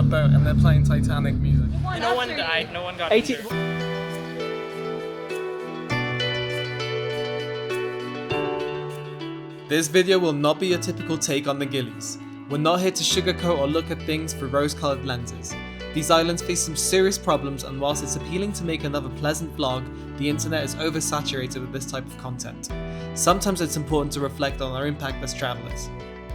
boat and they're playing Titanic music. No one died, no one got 80 injured. This video will not be a typical take on the Gilis. We're not here to sugarcoat or look at things through rose-coloured lenses. These islands face some serious problems, and whilst it's appealing to make another pleasant vlog, the internet is oversaturated with this type of content. Sometimes it's important to reflect on our impact as travellers.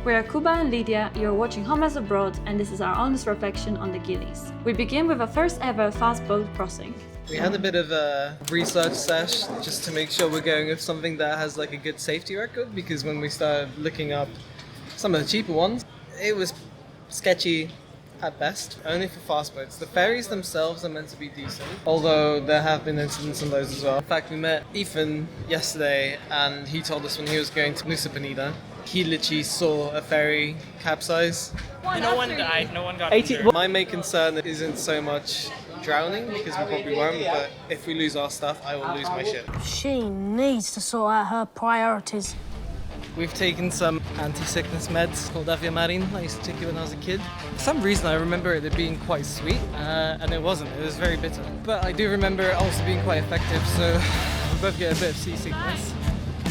We are Kuba and Lydia, you're watching Home as Abroad, and this is our honest reflection on the Gilis. We begin with our first ever fast boat crossing. We had a bit of a research sesh just to make sure we're going with something that has like a good safety record, because when we started looking up some of the cheaper ones, it was sketchy at best, only for fast boats. The ferries themselves are meant to be decent, although there have been incidents on those as well. In fact, we met Ethan yesterday and he told us when he was going to Nusa Penida, he literally saw a ferry capsize. No one died, no one got injured. My main concern isn't so much drowning, because we probably won't, but if we lose our stuff, I will lose my ship. She needs to sort out her priorities. We've taken some anti-sickness meds called Aviamarin. I used to take it when I was a kid. For some reason I remember it being quite sweet, and it wasn't. It was very bitter. But I do remember it also being quite effective, so we both get a bit of seasickness.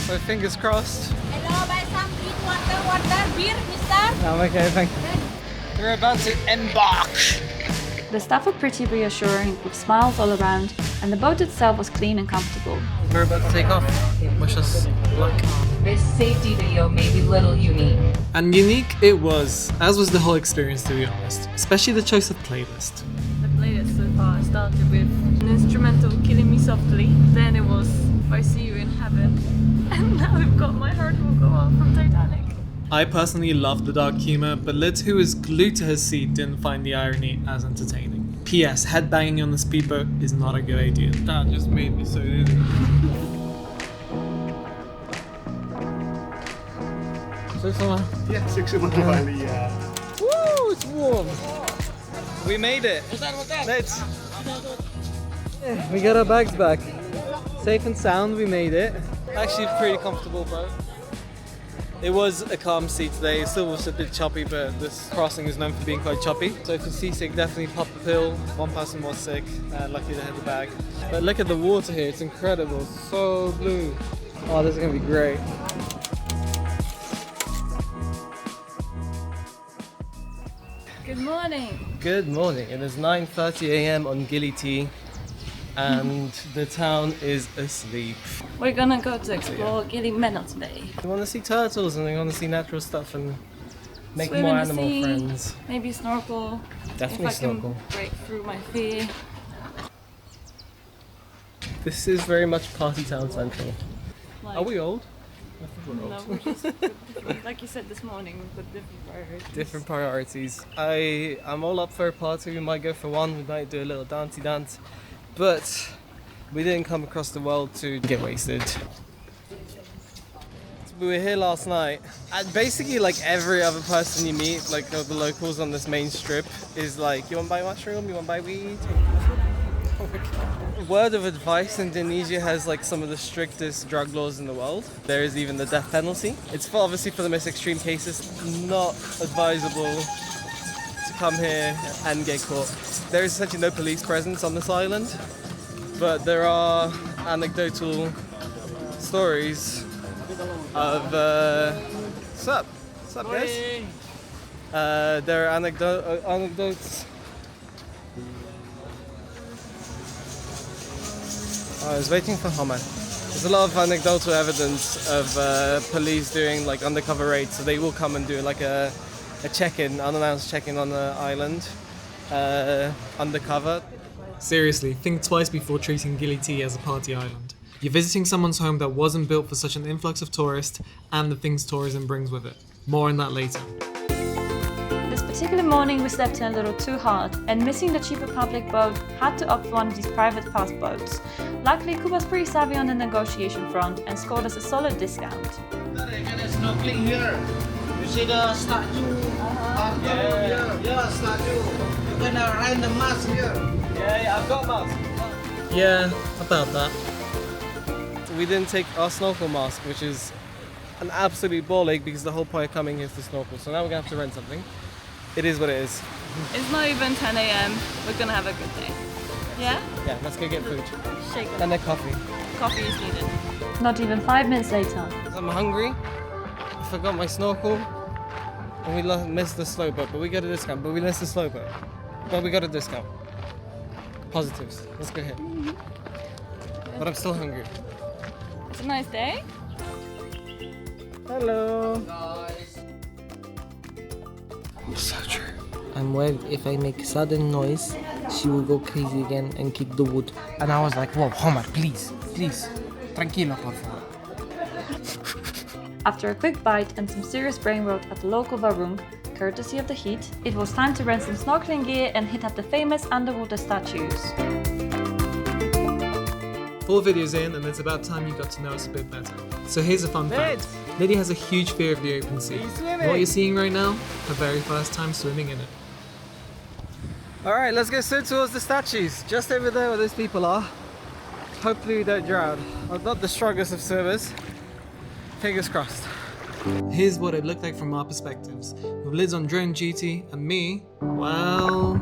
So fingers crossed. Hello, buy some drink water, beer, mister? I'm okay, thank you. We're about to embark. The staff were pretty reassuring, with smiles all around, and the boat itself was clean and comfortable. We're about to take off. Wish us luck. This safety video may be little unique. And unique it was, as was the whole experience, to be honest. Especially the choice of playlist. The playlist so far started with an instrumental Killing Me Softly, then it was If I See You in Heaven, and now we've got My Heart Will Go On from Titanic. I personally loved the dark humour, but Liz, who was glued to his seat, didn't find the irony as entertaining. P.S. Headbanging on the speedboat is not a good idea. That just made me so dizzy. Yeah, 6 Bali, yeah. Woo, it's warm. We made it. Let's. Yeah, we got our bags back. Safe and sound, we made it. Actually, pretty comfortable boat. It was a calm sea today. It still was a bit choppy, but this crossing is known for being quite choppy. So if you're seasick, definitely pop a pill. One person was sick, lucky they had the bag. But look at the water here, it's incredible. So blue. Oh, this is gonna be great. Good morning! Good morning. It is 9:30 a.m. on Gili T, and the town is asleep. We're gonna go to explore Gili Meno today. We want to see turtles and we want to see natural stuff and make Swim more in the animal sea, friends. Maybe snorkel. Definitely if I snorkel. can break through my fear. This is very much party town central. Like, Are we old? I think we're no, old. we're just, like you said this morning, we've got different priorities. Different priorities. I'm all up for a party. We might go for one. We might do a little dancey dance, but we didn't come across the world to get wasted. We were here last night, and basically like every other person you meet, like the locals on this main strip, is like, you want to buy mushroom? You want to buy weed? Oh my God. Word of advice, Indonesia has like some of the strictest drug laws in the world. There is even the death penalty. It's obviously for the most extreme cases, not advisable to come here and get caught. There is essentially no police presence on this island, but there are anecdotal stories of sup guys? There are anecdotes. I was waiting for Homer. There's a lot of anecdotal evidence of police doing like undercover raids, so they will come and do like a check-in, unannounced check-in on the island, undercover. Seriously, think twice before treating Gili T as a party island. You're visiting someone's home that wasn't built for such an influx of tourists and the things tourism brings with it. More on that later. This particular morning we slept in a little too hard, and missing the cheaper public boat, had to opt for one of these private fast boats. Luckily, Kuba's pretty savvy on the negotiation front and scored us a solid discount. Snorkeling here. You see the statue? Yeah, statue. You're gonna rent the mask here. Yeah, I've got a mask. Yeah, about that. We didn't take our snorkel mask, which is an absolute ball ache because the whole point of coming here is to snorkel. So now we're gonna have to rent something. it is what it is. It's not even 10 a.m. We're gonna have a good day. Yeah? Yeah, let's go get food. Shake it. And a coffee. Coffee is needed. Not even 5 minutes later. I'm hungry. I forgot my snorkel. And we missed the slow boat, but we got a discount. But we missed the slow boat. But we got a discount. Positives. Let's go ahead. But I'm still hungry. It's a nice day. Hello. So true. I'm worried if I make sudden noise, she will go crazy again and kick the wood. And I was like, whoa, Homer, please, please. Tranquilo, por favor. After a quick bite and some serious brain rot at the local varung, courtesy of the heat, it was time to rent some snorkeling gear and hit up the famous underwater statues. 4 videos in and it's about time you got to know us a bit better. So here's a fun fact. Liddy has a huge fear of the open sea. And what you're seeing right now, her very first time swimming in it. Alright, let's go swim towards the statues. Just over there where those people are. Hopefully we don't drown. I'm not the strongest of swimmers. Fingers crossed. Here's what it looked like from our perspectives. With Liz on drone duty and me, well...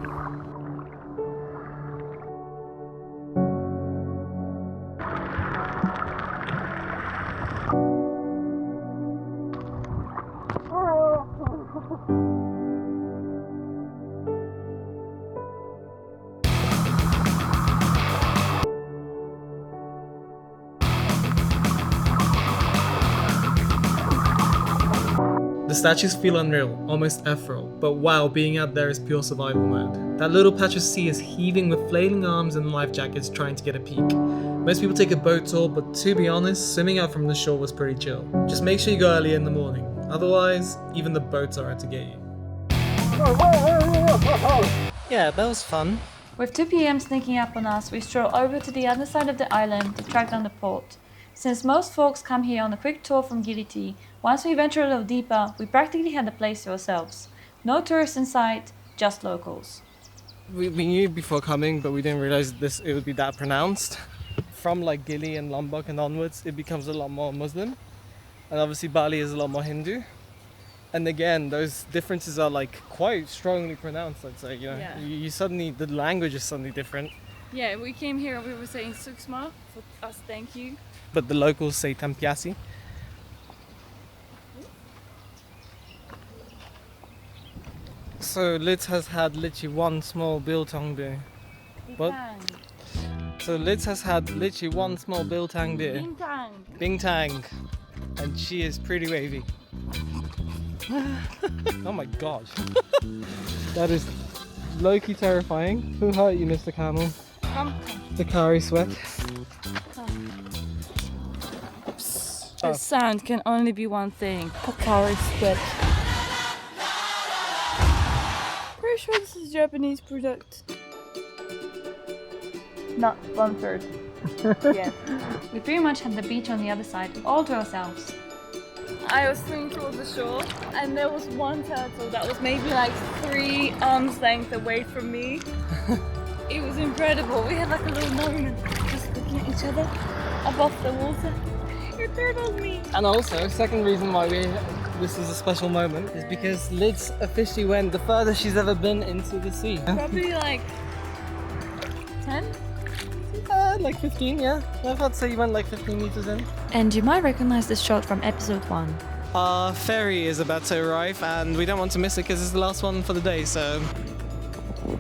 The statues feel unreal, almost ethereal, but wow, being out there is pure survival mode. That little patch of sea is heaving with flailing arms and life jackets trying to get a peek. Most people take a boat tour, but to be honest, swimming out from the shore was pretty chill. Just make sure you go early in the morning, otherwise, even the boats are out to get you. Yeah, that was fun. With 2 p.m. sneaking up on us, we stroll over to the other side of the island to track down the port. Since most folks come here on a quick tour from Gili T, once we venture a little deeper, we practically had the place to ourselves. No tourists in sight, just locals. We knew before coming, but we didn't realize it would be that pronounced. From like Gili and Lombok and onwards, it becomes a lot more Muslim. And obviously Bali is a lot more Hindu. And again, those differences are like quite strongly pronounced, I'd say, you know. Yeah. You suddenly, the language is suddenly different. Yeah, we came here and we were saying Suksma, for us thank you. But the locals say Tampiasi. So Liz has had literally one small biltong beer. What? So Liz has had literally one small biltong beer. Bintang. And she is pretty wavy. Oh my god. That is low-key terrifying. Who hurt you, Mr. Camel? Dakari sweat. The sound can only be one thing. Pocari sweat. Pretty sure this is a Japanese product. Not sponsored. Yeah. We pretty much had the beach on the other side all to ourselves. I was swimming towards the shore and there was one turtle that was maybe like 3 arms length away from me. It was incredible. We had like a little moment just looking at each other above the water. It turtled me. And also, second reason why this is a special moment is because Liz officially went the furthest she's ever been into the sea. Probably like 10? Like 15, yeah. I'd say you went like 15 meters in. And you might recognize this shot from episode 1. Our ferry is about to arrive and we don't want to miss it because it's the last one for the day, so...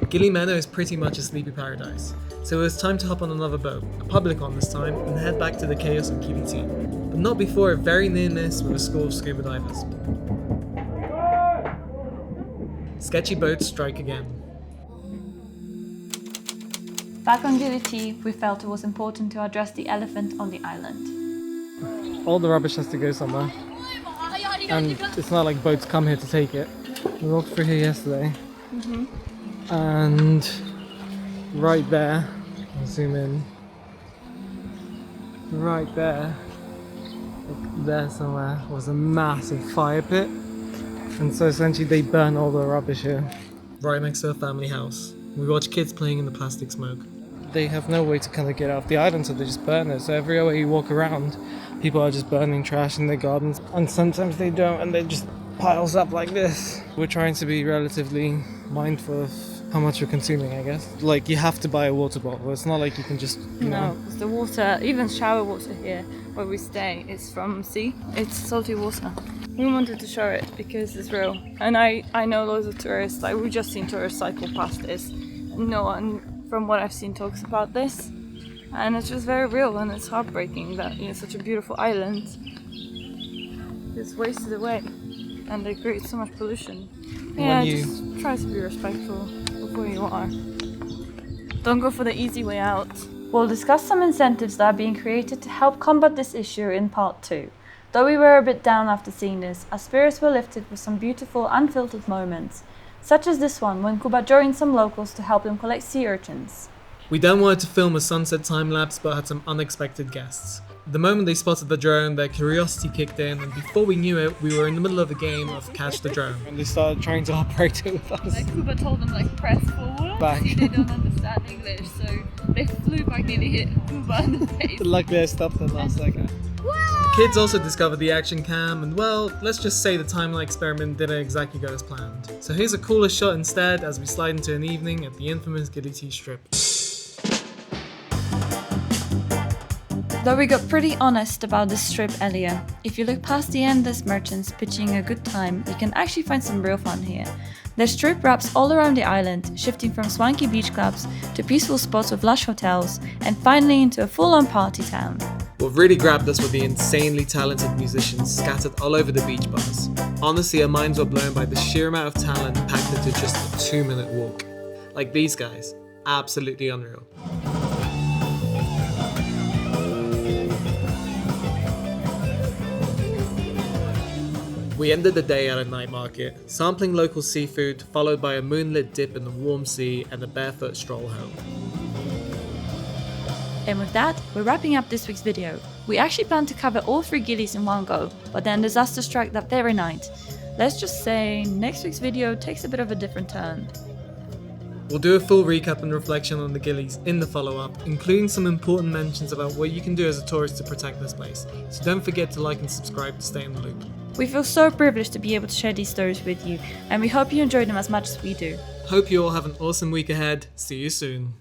Gili Meno is pretty much a sleepy paradise, so it was time to hop on another boat, a public one this time, and head back to the chaos of Gili T. But not before a very near miss with a score of scuba divers. Sketchy boats strike again. Back on Gili T, we felt it was important to address the elephant on the island. All the rubbish has to go somewhere. And it's not like boats come here to take it. We walked through here yesterday. And right there, I'll zoom in, right there, like there somewhere, was a massive fire pit. And so essentially they burn all the rubbish here. Right next to a family house. We watch kids playing in the plastic smoke. They have no way to kind of get off the island, so they just burn it. So everywhere you walk around, people are just burning trash in their gardens. And sometimes they don't, and they just piles up like this. We're trying to be relatively mindful of how much we're consuming, I guess. Like, you have to buy a water bottle. It's not like you can just, you know. No, because the water, even shower water here where we stay, is from sea. It's salty water. We wanted to show it because it's real. And I know loads of tourists, like we've just seen tourists cycle past this. No one, from what I've seen, talks about this. And it's just very real, and it's heartbreaking that, you know, such a beautiful island is wasted away and they create so much pollution. Yeah, just try to be respectful of where you are. Don't go for the easy way out. We'll discuss some incentives that are being created to help combat this issue in part 2. Though we were a bit down after seeing this, our spirits were lifted with some beautiful unfiltered moments, such as this one when Kuba joined some locals to help them collect sea urchins. We then wanted to film a sunset time-lapse but had some unexpected guests. The moment they spotted the drone, their curiosity kicked in, and before we knew it, we were in the middle of a game of catch the drone. And they started trying to operate it with us. Like Kuba told them, like, press forward. Back. See, they don't understand English, so they flew back, nearly hit Kuba in the face. Luckily I stopped at last second. Kids also discovered the action cam, and well, let's just say the timeline experiment didn't exactly go as planned. So here's a cooler shot instead as we slide into an evening at the infamous Gili Tea Strip. Though we got pretty honest about this strip earlier, if you look past the endless merchants pitching a good time, you can actually find some real fun here. The strip wraps all around the island, shifting from swanky beach clubs to peaceful spots with lush hotels, and finally into a full-on party town. What really grabbed us were the insanely talented musicians scattered all over the beach bars. Honestly, our minds were blown by the sheer amount of talent packed into just a 2-minute walk. Like these guys, absolutely unreal. We ended the day at a night market, sampling local seafood, followed by a moonlit dip in the warm sea and a barefoot stroll home. And with that, we're wrapping up this week's video. We actually planned to cover all 3 Gilis in one go, but then disaster struck that very night. Let's just say next week's video takes a bit of a different turn. We'll do a full recap and reflection on the Gilis in the follow-up, including some important mentions about what you can do as a tourist to protect this place. So don't forget to like and subscribe to stay in the loop. We feel so privileged to be able to share these stories with you, and we hope you enjoy them as much as we do. Hope you all have an awesome week ahead. See you soon.